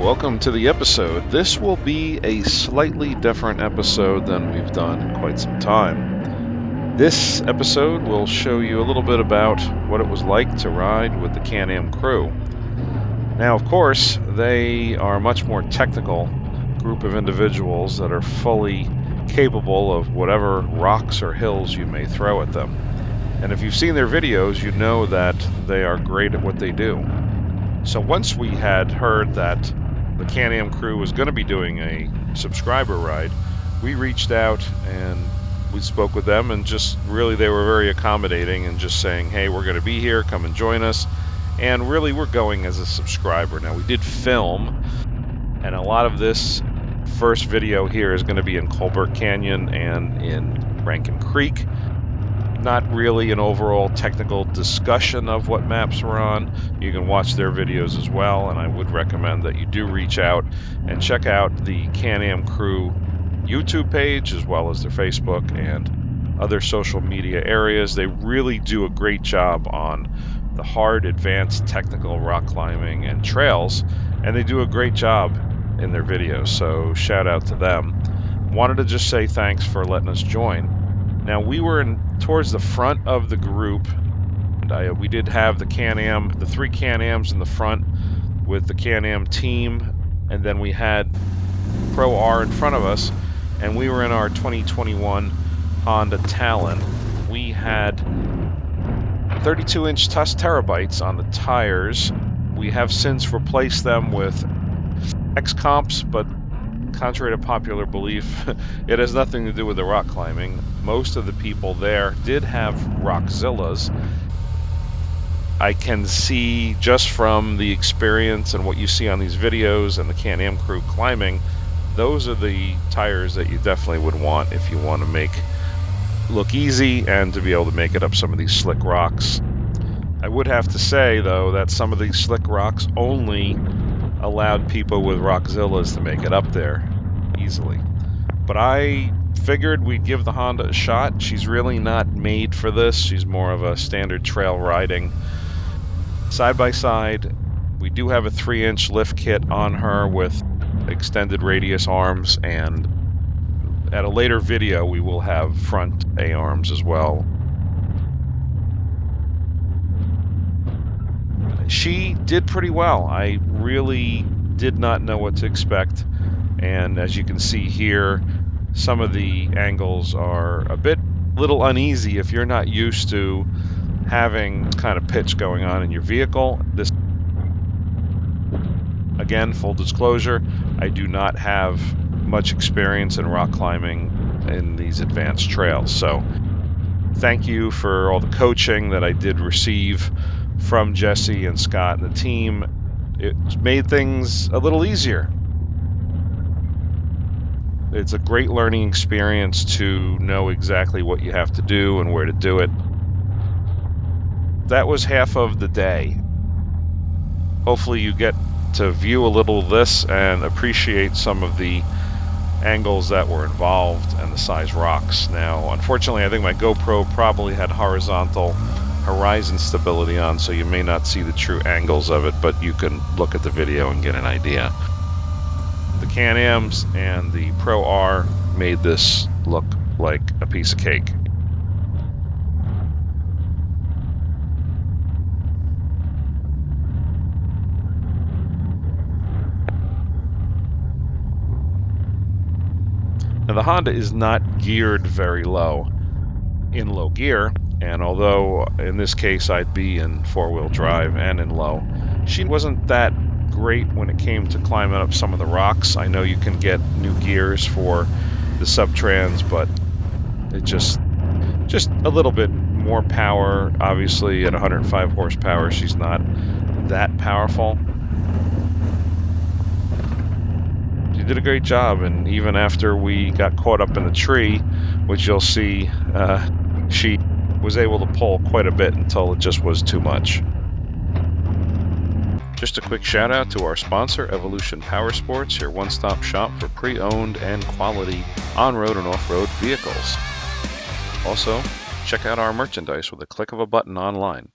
welcome to the episode. This will be a slightly different episode than we've done in quite some time. This episode will show you a little bit about what it was like to ride with the Can-Am crew. Now, of course, they are a much more technical group of individuals that are fully capable of whatever rocks or hills you may throw at them. And if you've seen their videos, you know that they are great at what they do. So once we had heard that the Can-Am crew was going to be doing a subscriber ride, we reached out and we spoke with them, and just really they were very accommodating and just saying, hey, we're going to be here, come and join us. And really we're going as a subscriber. Now, we did film, and a lot of this first video here is going to be in Colbert Canyon and in Rankin Creek. Not really an overall technical discussion of what maps we're on. You can watch their videos as well, and I would recommend that you do reach out and check out the Can-Am crew YouTube page as well as their Facebook and other social media areas. They really do a great job on the hard, advanced technical rock climbing and trails, and they do a great job in their videos, so shout out to them. Wanted to just say thanks for letting us join. Now, we were towards the front of the group, and we did have the Can-Am, the three Can-Ams in the front with the Can-Am team, and then we had Pro R in front of us, and we were in our 2021 Honda Talon. We had 32-inch TUS Terabytes on the tires. We have since replaced them with X-Comps, but contrary to popular belief, it has nothing to do with the rock climbing. Most of the people there did have Rockzillas. I can see just from the experience and what you see on these videos and the Can-Am crew climbing, those are the tires that you definitely would want if you want to make look easy and to be able to make it up some of these slick rocks. I would have to say, though, that some of these slick rocks only allowed people with Rockzillas to make it up there easily. But I figured we'd give the Honda a shot. She's really not made for this. She's more of a standard trail riding side-by-side. We do have a 3-inch lift kit on her with extended radius arms, and at a later video we will have front A-arms as well. She did pretty well. I really did not know what to expect, and as you can see here, some of the angles are a little uneasy if you're not used to having kind of pitch going on in your vehicle. This, again, full disclosure, I do not have much experience in rock climbing in these advanced trails, so thank you for all the coaching that I did receive from Jesse and Scott and the team. It made things a little easier. It's a great learning experience to know exactly what you have to do and where to do it. That was half of the day. Hopefully you get to view a little of this and appreciate some of the angles that were involved and the size rocks. Now, unfortunately, I think my GoPro probably had horizontal horizon stability on, so you may not see the true angles of it, but you can look at the video and get an idea. The Can-Ams and the Pro R made this look like a piece of cake. Now, the Honda is not geared very low in low gear, and although in this case I'd be in four-wheel drive and in low, she wasn't that great when it came to climbing up some of the rocks. I know you can get new gears for the Subtrans, but it just a little bit more power. Obviously at 105 horsepower she's not that powerful. She did a great job, and even after we got caught up in the tree, which you'll see, she was able to pull quite a bit until it just was too much. Just a quick shout out to our sponsor, Evolution Power Sports, your one-stop shop for pre-owned and quality on-road and off-road vehicles. Also, check out our merchandise with a click of a button online.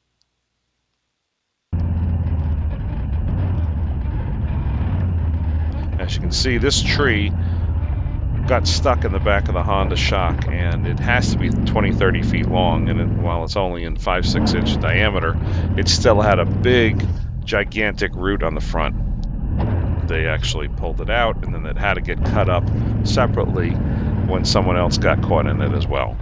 As you can see, this tree got stuck in the back of the Honda shock, and it has to be 20-30 feet long, and while it's only in 5-6 inch diameter, it still had a big, gigantic root on the front. They actually pulled it out, and then it had to get cut up separately when someone else got caught in it as well.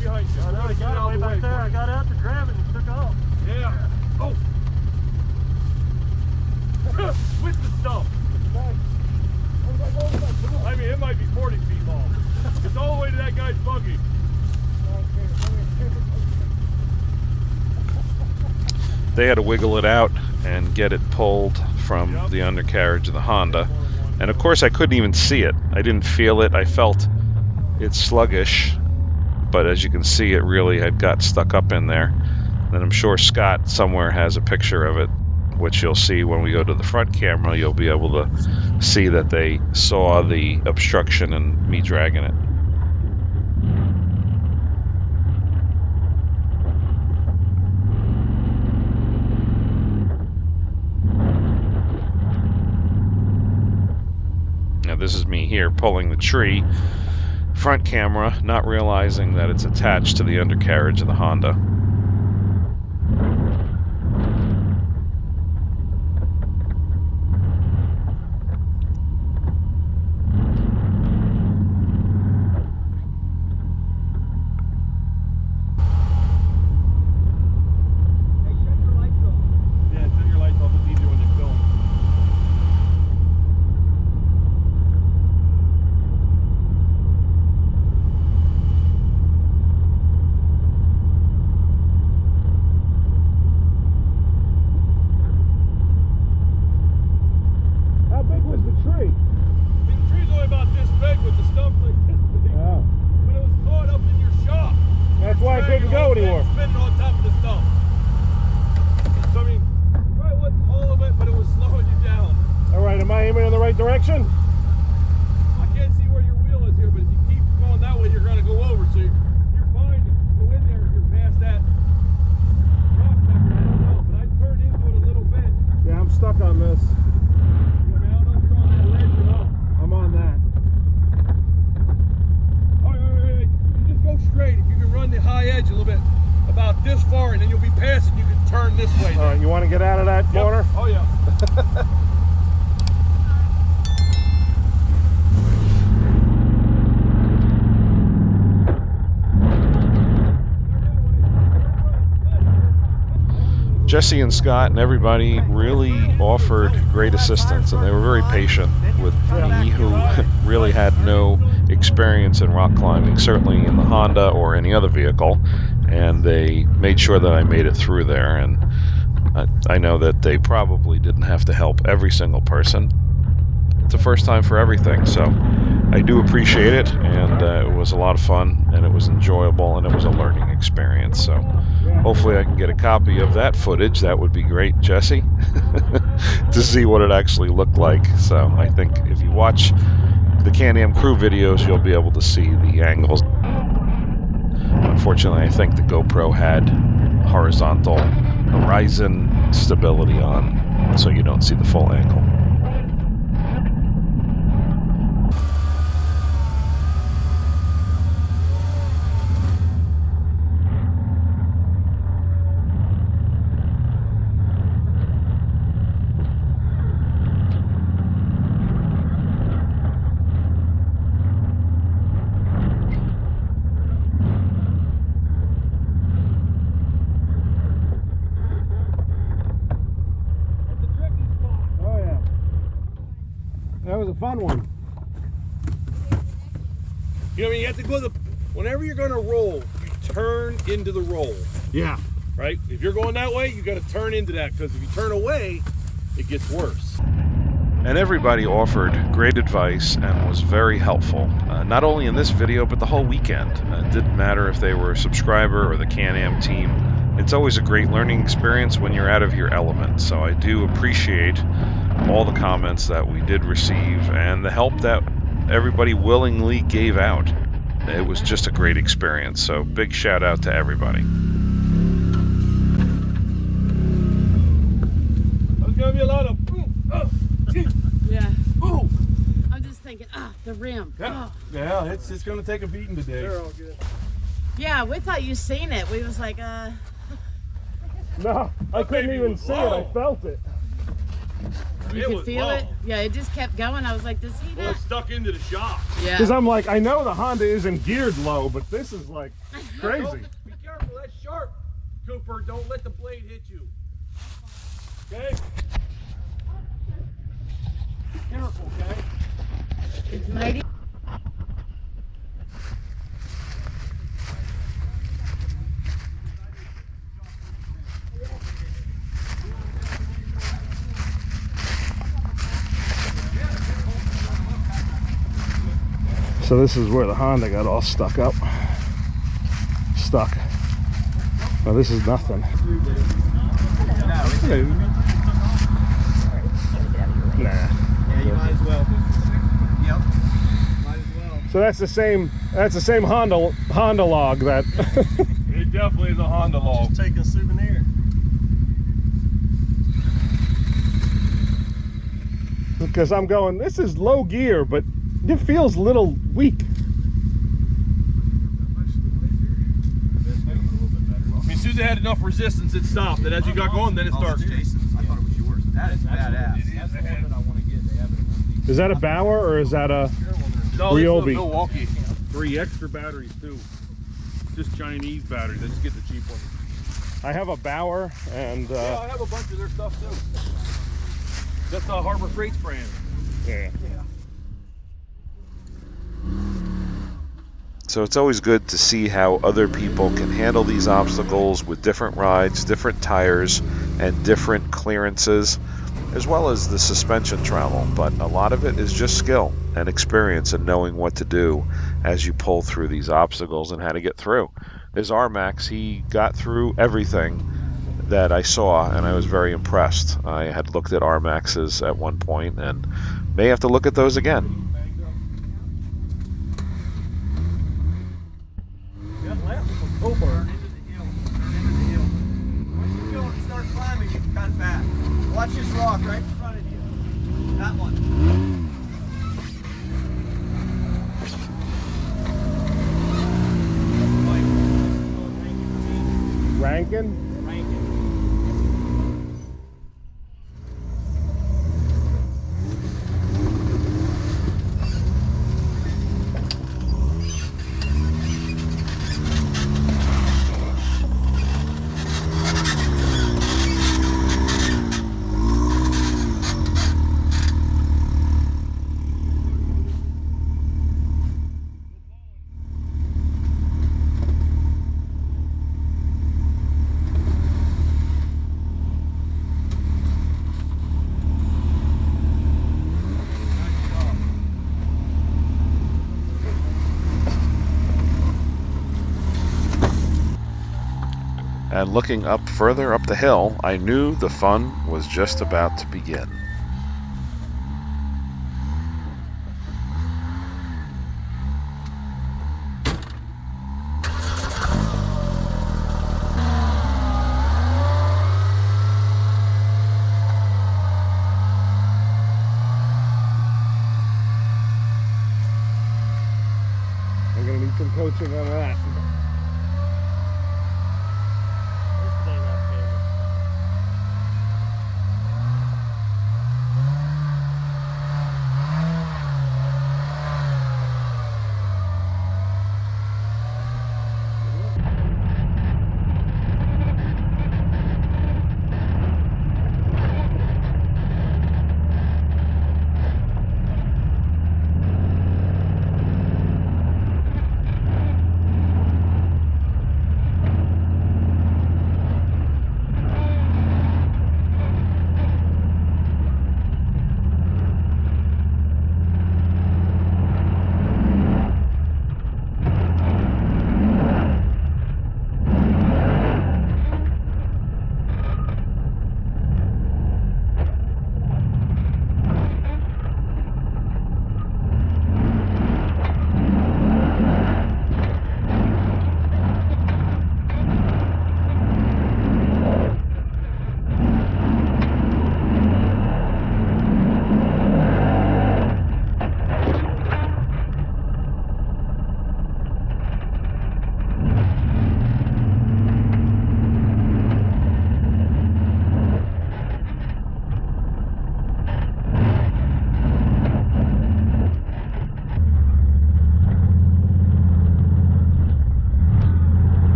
Behind you. I got it way back there. I got out to grab it and took off. Yeah. Oh. With the stump. I mean, it might be 40 feet long. It's all the way to that guy's buggy. They had to wiggle it out and get it pulled from the undercarriage of the Honda. And of course, I couldn't even see it. I didn't feel it. I felt it sluggish. But as you can see, it really had got stuck up in there. And I'm sure Scott somewhere has a picture of it, which you'll see when we go to the front camera. You'll be able to see that they saw the obstruction and me dragging it. Now this is me here pulling the tree. Front camera, not realizing that it's attached to the undercarriage of the Honda. Direction? I can't see where your wheel is here, but if you keep going that way, you're going to go over. So you're fine to go in there if you're past that rock back there. I don't know, but I turned into it a little bit. Yeah, I'm stuck on this. I don't know if you're on that ledge or not. I'm on that. All right. You just go straight. If you can run the high edge a little bit, about this far, and then you'll be past it, you can turn this way. All right, you want to get out of that corner? Oh, yeah. Jesse and Scott and everybody really offered great assistance, and they were very patient with me, who really had no experience in rock climbing, certainly in the Honda or any other vehicle, and they made sure that I made it through there. And I know that they probably didn't have to help every single person. It's the first time for everything, so I do appreciate it, and it was a lot of fun, and it was enjoyable, and it was a learning experience. So hopefully I can get a copy of that footage. That would be great, Jesse, to see what it actually looked like. So I think if you watch the Can-Am crew videos, you'll be able to see the angles. Unfortunately, I think the GoPro had horizontal horizon stability on, so you don't see the full angle. That was a fun one. You know, you have to go whenever you're going to roll, you turn into the roll. Yeah. Right? If you're going that way, you got to turn into that, because if you turn away, it gets worse. And everybody offered great advice and was very helpful, not only in this video, but the whole weekend. It didn't matter if they were a subscriber or the Can-Am team. It's always a great learning experience when you're out of your element. So I do appreciate all the comments that we did receive and the help that everybody willingly gave out. It was just a great experience. So big shout out to everybody. There's gonna be a lot of Yeah. ooh. I'm just thinking, the rim. Yeah, Oh. yeah, it's gonna take a beating today. They're all good. Yeah, we thought you seen it. We was like, No, I couldn't even see it. I felt it. you could feel it. Yeah, it just kept going. I was like, does he Well, not? it's stuck into the shock. Because Yeah. I'm like, I know the Honda isn't geared low, but this is like crazy. Be careful, that's sharp, Cooper. Don't let the blade hit you. Okay? Be careful, okay? It's mighty. So this is where the Honda got all stuck up. Stuck. Now this is nothing. Nah. Yeah, you might as well. Yep. Might as well. So that's the same Honda log that It definitely is a Honda log. Take a souvenir. because I'm going, this is low gear, but it feels a little weak. I mean, as soon as it had enough resistance, it stopped. And as you got going, then it starts. Jason's. I thought it was yours. That is badass. That's the one that I want to get. They have it in Home Depot. Is that a Bauer or is that a No, this is a Ryobi? Milwaukee. 3 extra batteries too. Just Chinese batteries. I just get the cheap ones. I have a Bauer and Yeah, I have a bunch of their stuff too. That's the Harbor Freight's brand. yeah. So it's always good to see how other people can handle these obstacles with different rides, different tires, and different clearances, as well as the suspension travel. But a lot of it is just skill and experience and knowing what to do as you pull through these obstacles and how to get through. There's R-Max. He got through everything that I saw, and I was very impressed. I had looked at R-Maxes at one point and may have to look at those again. Go for it. Into the hill. Turn into the hill. Once you go and start climbing, you can cut back. Watch this rock right in front of you. That one. Rankin? And looking up further up the hill, I knew the fun was just about to begin. I'm gonna need some coaching on that.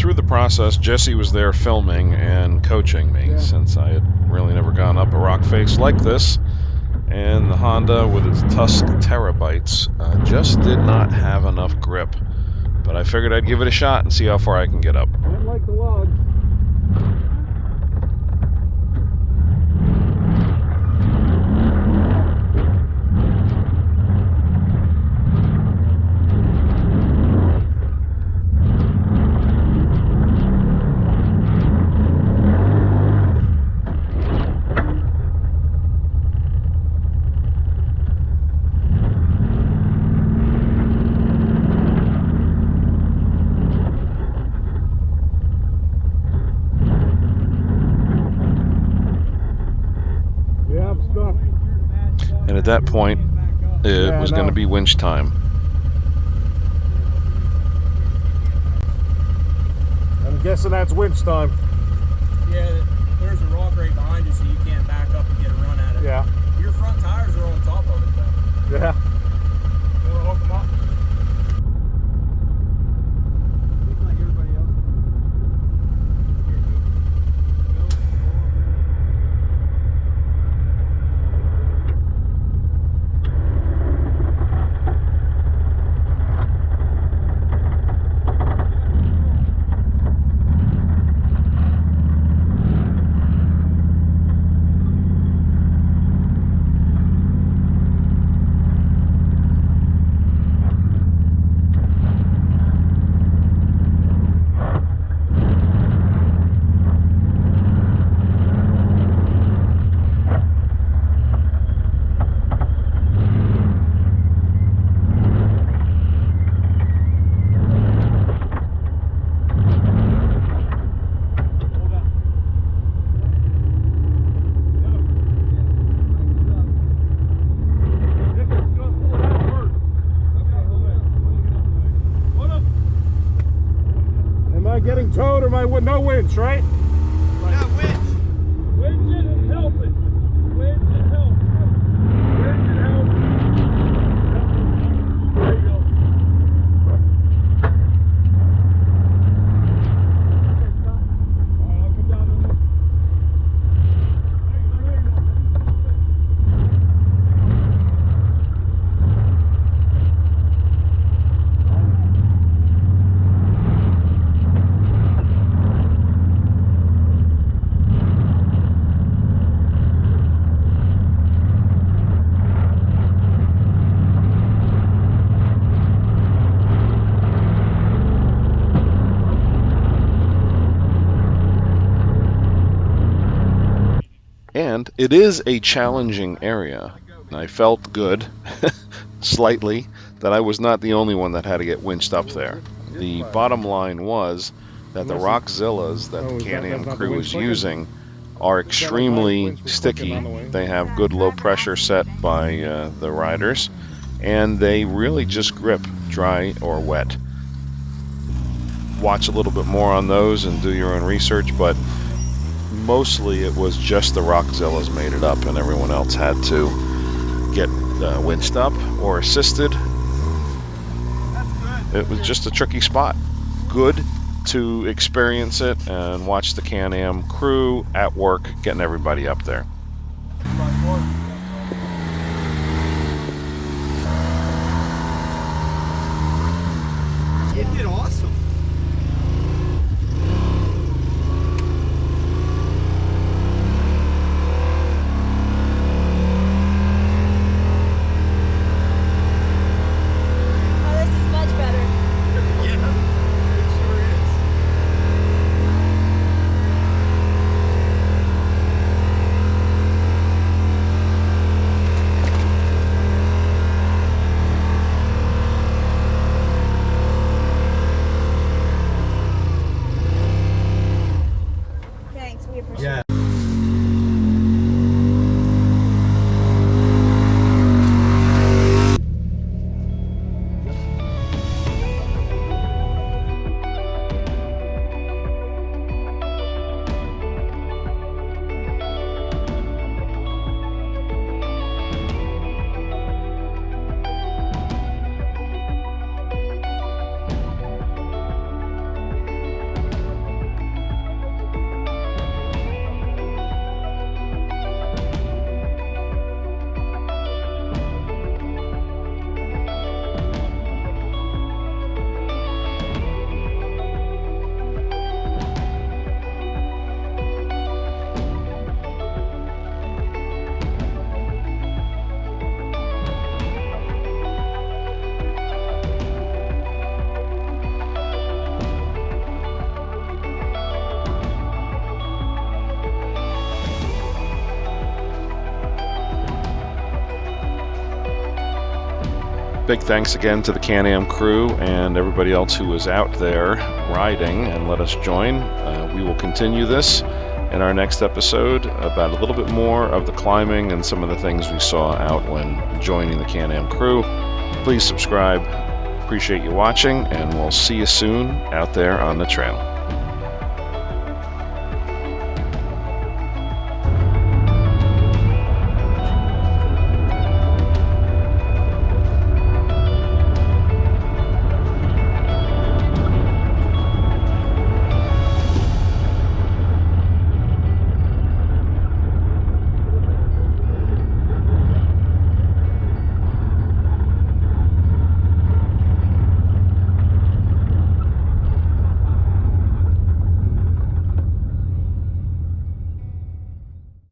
through the process, Jesse was there filming and coaching me since I had really never gone up a rock face like this. And the Honda with its Tusk Terabytes just did not have enough grip. But I figured I'd give it a shot and see how far I can get up. Didn't like the logs. And at that point, it was going to be winch time. I'm guessing that's winch time. Yeah, there's a rock right behind you, so you can't back up and get a run at it. Yeah. Your front tires are on top of it, though. Yeah. You want to hook them up? Looks like everybody else. Getting towed or no winch, right? Yeah, winch. Winch it and help it. Winch and help. Winch and help. There you go. I'll come down there. And it is a challenging area. I felt good, slightly, that I was not the only one that had to get winched up there. The bottom line was that the Rockzillas that the Can-Am crew was using are extremely sticky. They have good low pressure set by the riders, and they really just grip dry or wet. Watch a little bit more on those and do your own research, but mostly it was just the Rockzillas made it up, and everyone else had to get winched up or assisted. It was just a tricky spot. Good to experience it and watch the Can-Am crew at work getting everybody up there. You did awesome. Big thanks again to the Can-Am crew and everybody else who was out there riding and let us join. We will continue this in our next episode about a little bit more of the climbing and some of the things we saw out when joining the Can-Am crew. Please subscribe. Appreciate you watching, and we'll see you soon out there on the trail.